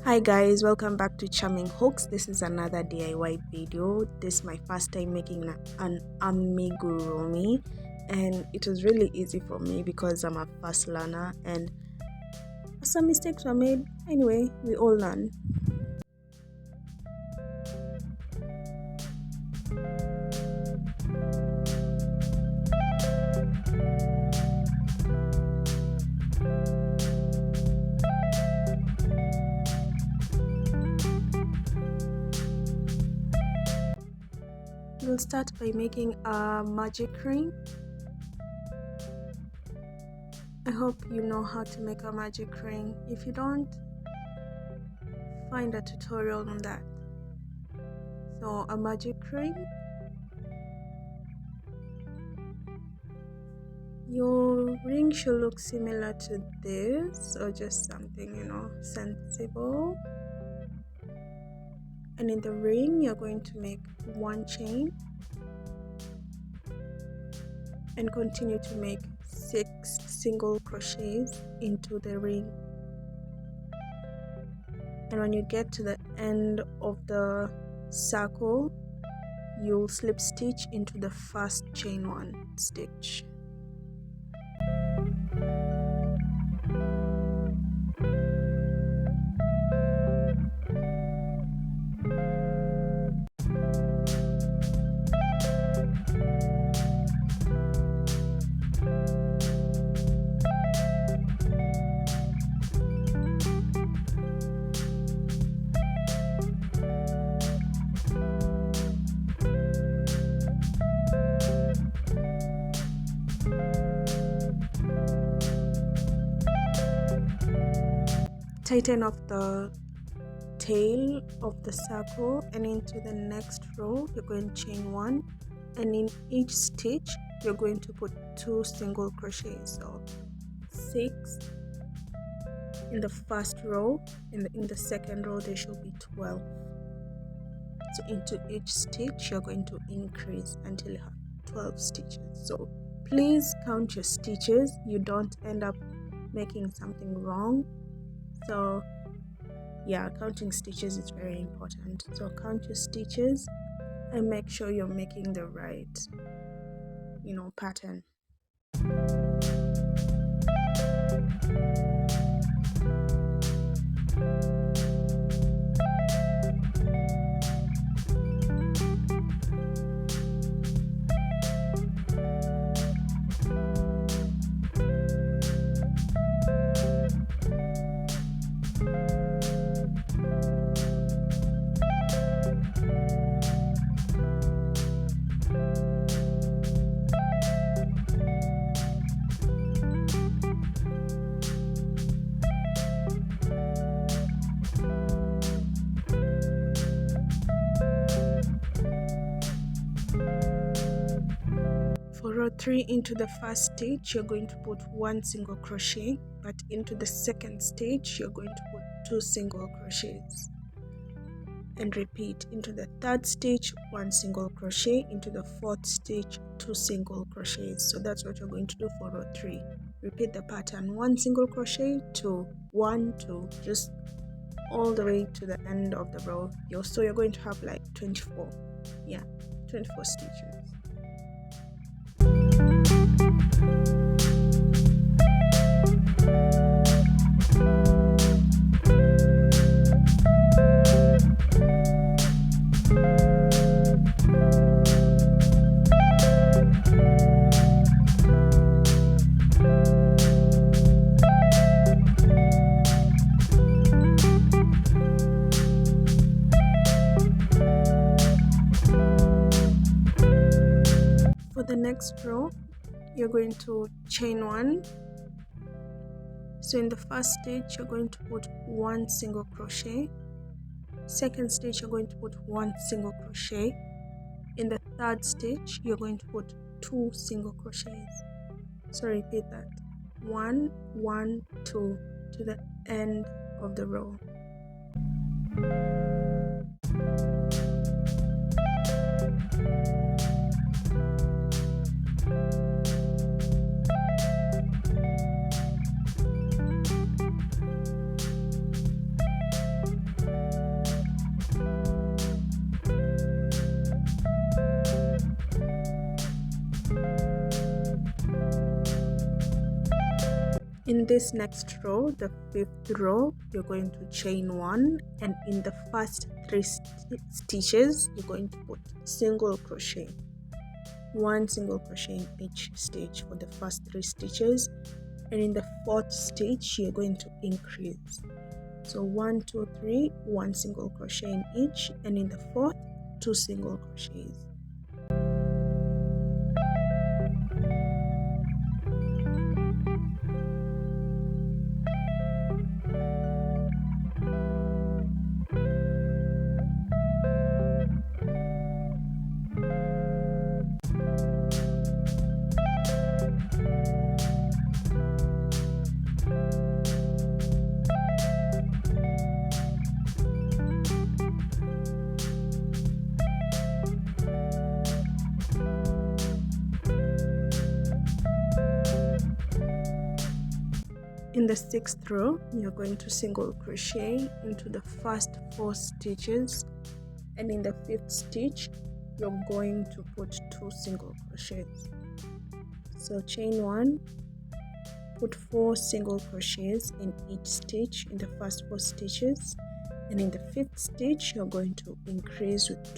Hi guys, welcome back to Charming Hooks. This is another DIY video. This is my first time making an amigurumi, and it was really easy for me because I'm a fast learner and some mistakes were made. Anyway, we all learn. We'll start by making a magic ring. I hope you know how to make a magic ring. If you don't, find a tutorial on that. So a magic ring, your ring should look similar to this or just something sensible. And in the ring you're going to make one chain and continue to make 6 single crochets into the ring. And when you get to the end of the circle, you'll slip stitch into the first chain 1 stitch. Tighten off the tail of the circle, and into the next row you're going to chain 1, and in each stitch you're going to put 2 single crochets. So 6 in the first row, in the second row there should be 12. So into each stitch you're going to increase until you have 12 stitches. So please count your stitches, you don't end up making something wrong. So yeah, counting stitches is very important. So count your stitches and make sure you're making the right pattern. For row 3, into the first stitch you're going to put 1 single crochet, but into the second stitch you're going to put 2 single crochets, and repeat. Into the third stitch 1 single crochet, into the fourth stitch 2 single crochets. So that's what you're going to do for row 3. Repeat the pattern: 1 single crochet, 2, 1, 2, just all the way to the end of the row. So you're going to have like 24 stitches. For the next row you're going to chain 1. So in the first stitch you're going to put 1 single crochet, second stitch you're going to put 1 single crochet, in the third stitch you're going to put 2 single crochets. So repeat that: 1, 1, 2 to the end of the row. In this next row, the 5th row, you're going to chain 1, and in the first 3 stitches you're going to put single crochet, 1 single crochet in each stitch for the first 3 stitches, and in the 4th stitch you're going to increase. So 1 2 3, 1 single crochet in each, and in the 4th 2 single crochets. In the 6th row, you're going to single crochet into the first 4 stitches, and in the 5th stitch you're going to put 2 single crochets. So chain 1, put 4 single crochets in each stitch in the first 4 stitches, and in the 5th stitch you're going to increase with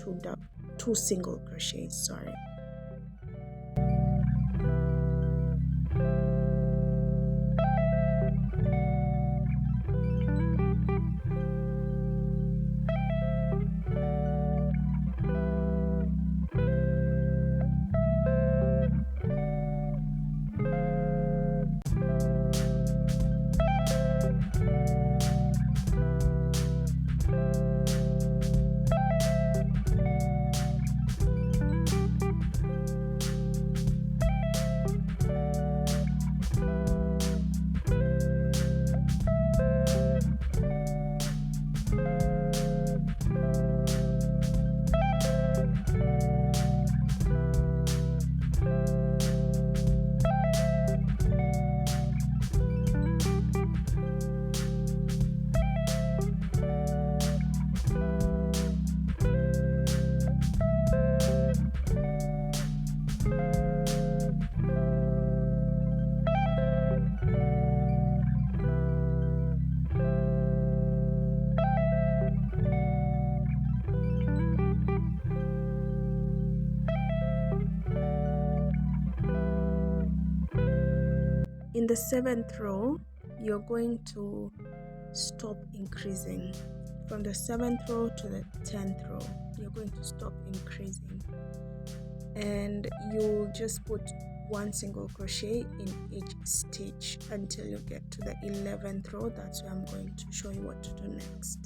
2 single crochets. In the 7th row, you're going to stop increasing. From the 7th row to the 10th row, you're going to stop increasing, and you'll just put 1 single crochet in each stitch until you get to the 11th row. That's where I'm going to show you what to do next.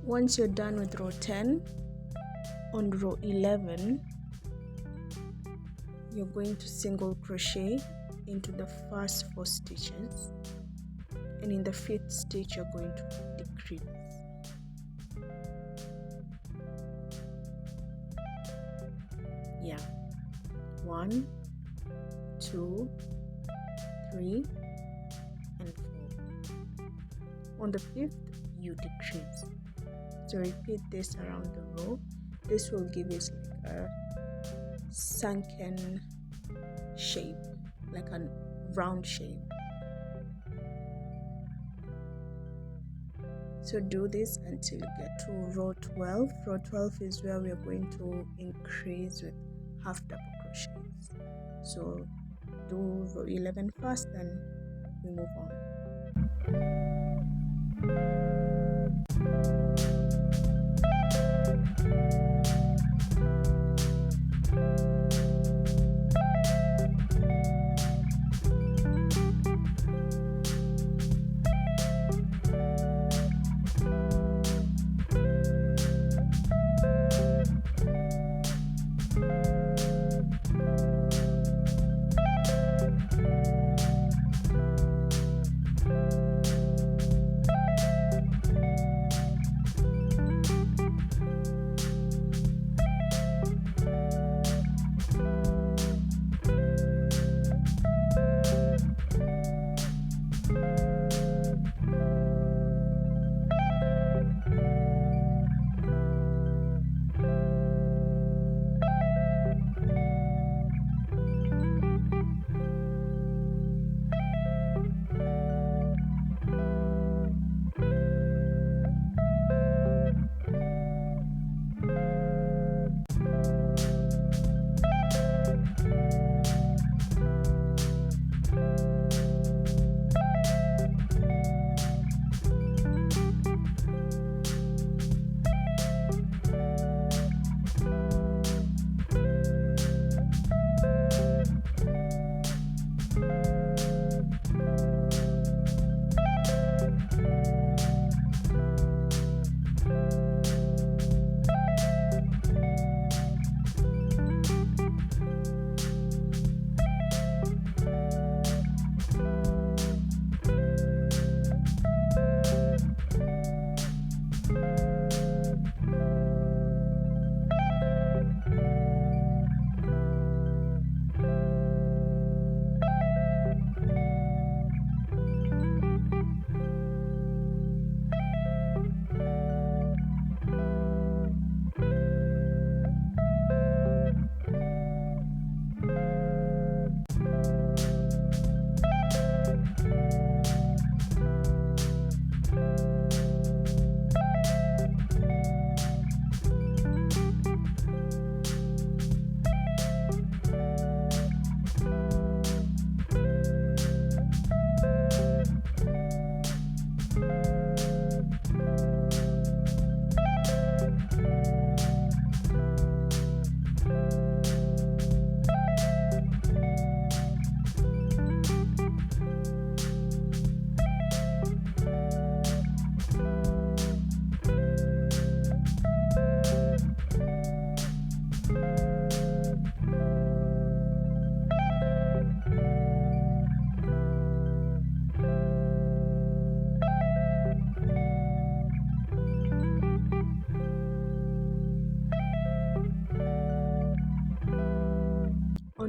Once you're done with row 10, on row 11, you're going to single crochet into the first 4 stitches, and in the 5th stitch you're going to decrease. Yeah, 1 2 3 and 4. On the 5th you decrease. So repeat this around the row. This will give us like a sunken shape, like a round shape. So do this until you get to row 12. Row 12 is where we are going to increase with half double crochets. So do row 11 first, then we move on.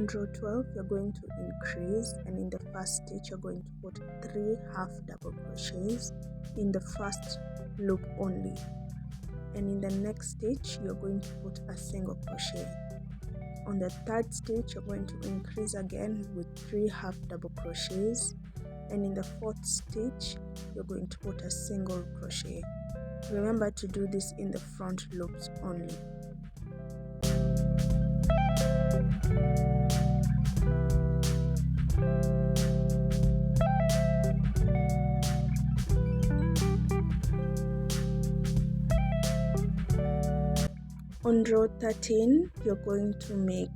On row 12 you're going to increase, and in the first stitch you're going to put 3 half double crochets in the first loop only, and in the next stitch you're going to put a single crochet. On the third stitch you're going to increase again with 3 half double crochets, and in the fourth stitch you're going to put a single crochet. Remember to do this in the front loops only. On row 13 you're going to make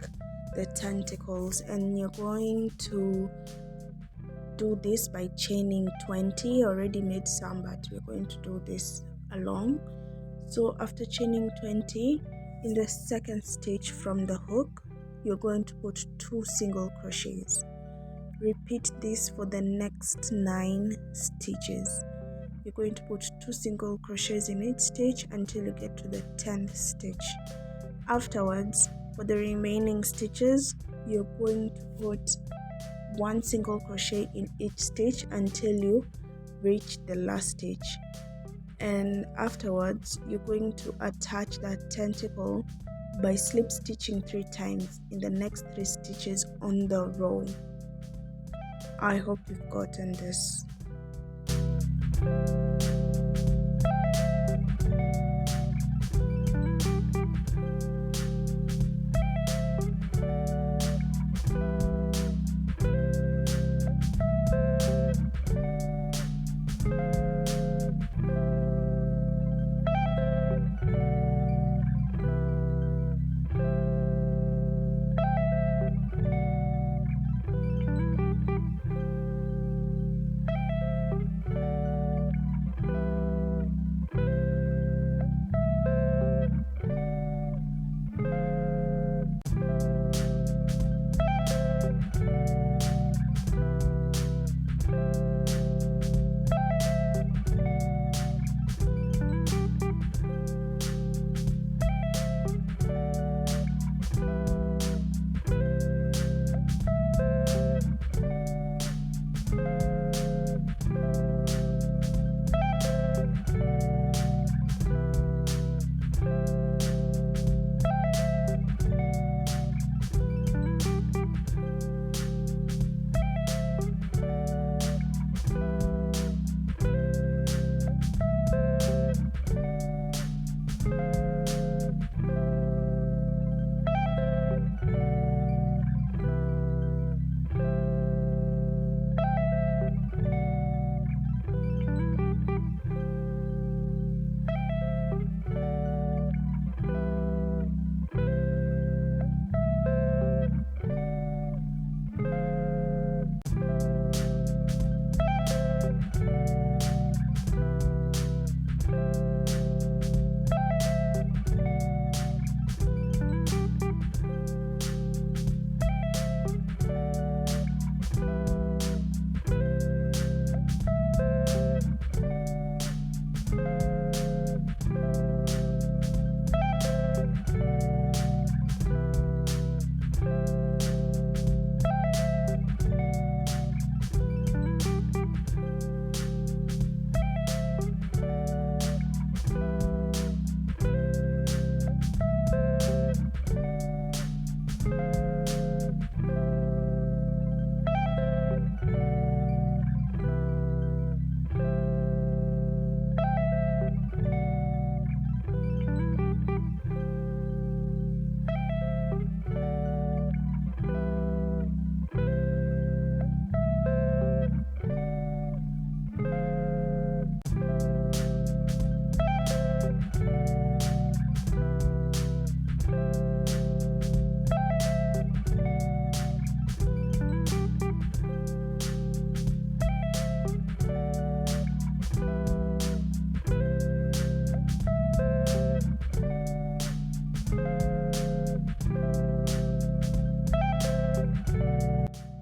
the tentacles, and you're going to do this by chaining 20. I already made some, but we're going to do this along. So after chaining 20, in the second stitch from the hook you're going to put 2 single crochets. Repeat this for the next 9 stitches. You're going to put 2 single crochets in each stitch until you get to the 10th stitch. Afterwards, for the remaining stitches, you're going to put 1 single crochet in each stitch until you reach the last stitch. And afterwards, you're going to attach that tentacle by slip stitching 3 times in the next 3 stitches on the row. I hope you've gotten this.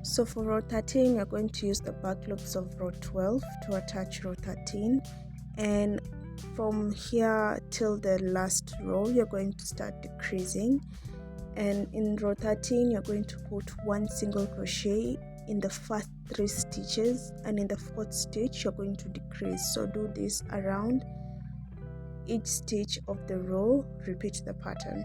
So for row 13, you're going to use the back loops of row 12 to attach row 13, and from here till the last row you're going to start decreasing, And in row 13 you're going to put 1 single crochet in the first 3 stitches, and in the 4th stitch you're going to decrease. So do this around each stitch of the row. Repeat the pattern.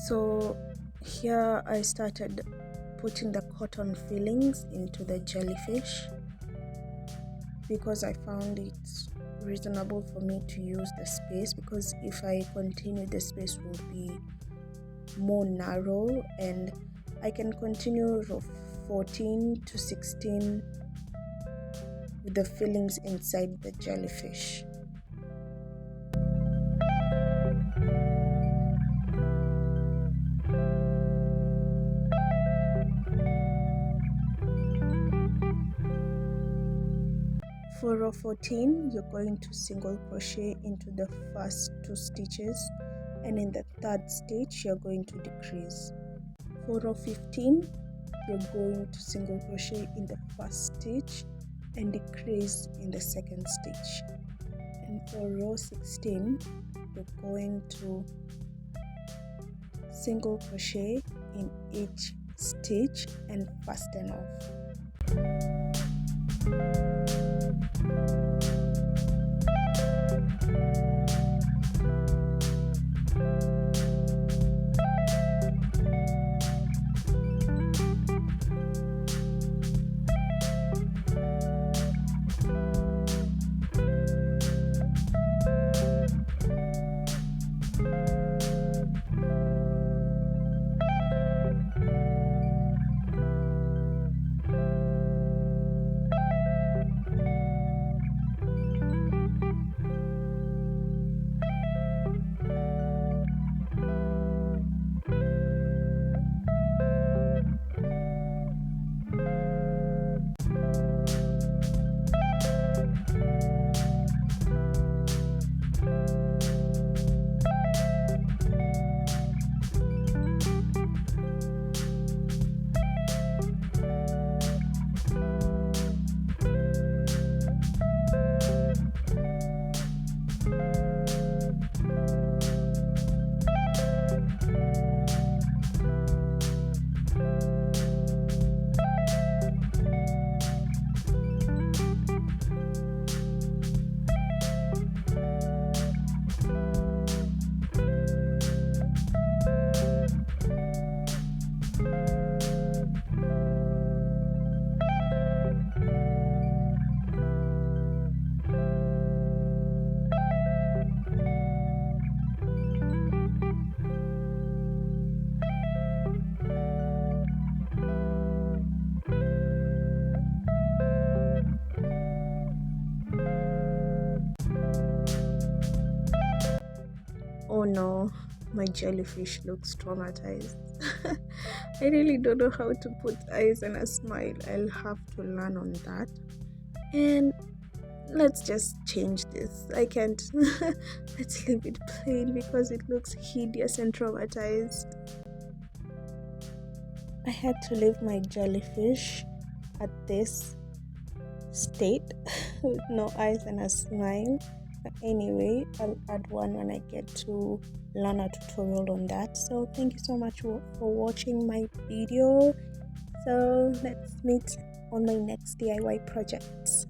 So here I started putting the cotton fillings into the jellyfish because I found it reasonable for me to use the space, because if I continue the space will be more narrow, and I can continue row 14 to 16 with the fillings inside the jellyfish. For row 14, you're going to single crochet into the first 2 stitches, and in the 3rd stitch you're going to decrease. For row 15, you're going to single crochet in the first stitch and decrease in the 2nd stitch. And for row 16, you're going to single crochet in each stitch and fasten off. Oh no, my jellyfish looks traumatized. I really don't know how to put eyes and a smile. I'll have to learn on that. And let's just change this. I can't. Let's leave it plain because it looks hideous and traumatized. I had to leave my jellyfish at this state with no eyes and a smile. But anyway, I'll add one when I get to learn a tutorial on that. So thank you so much for watching my video. So let's meet on my next DIY projects.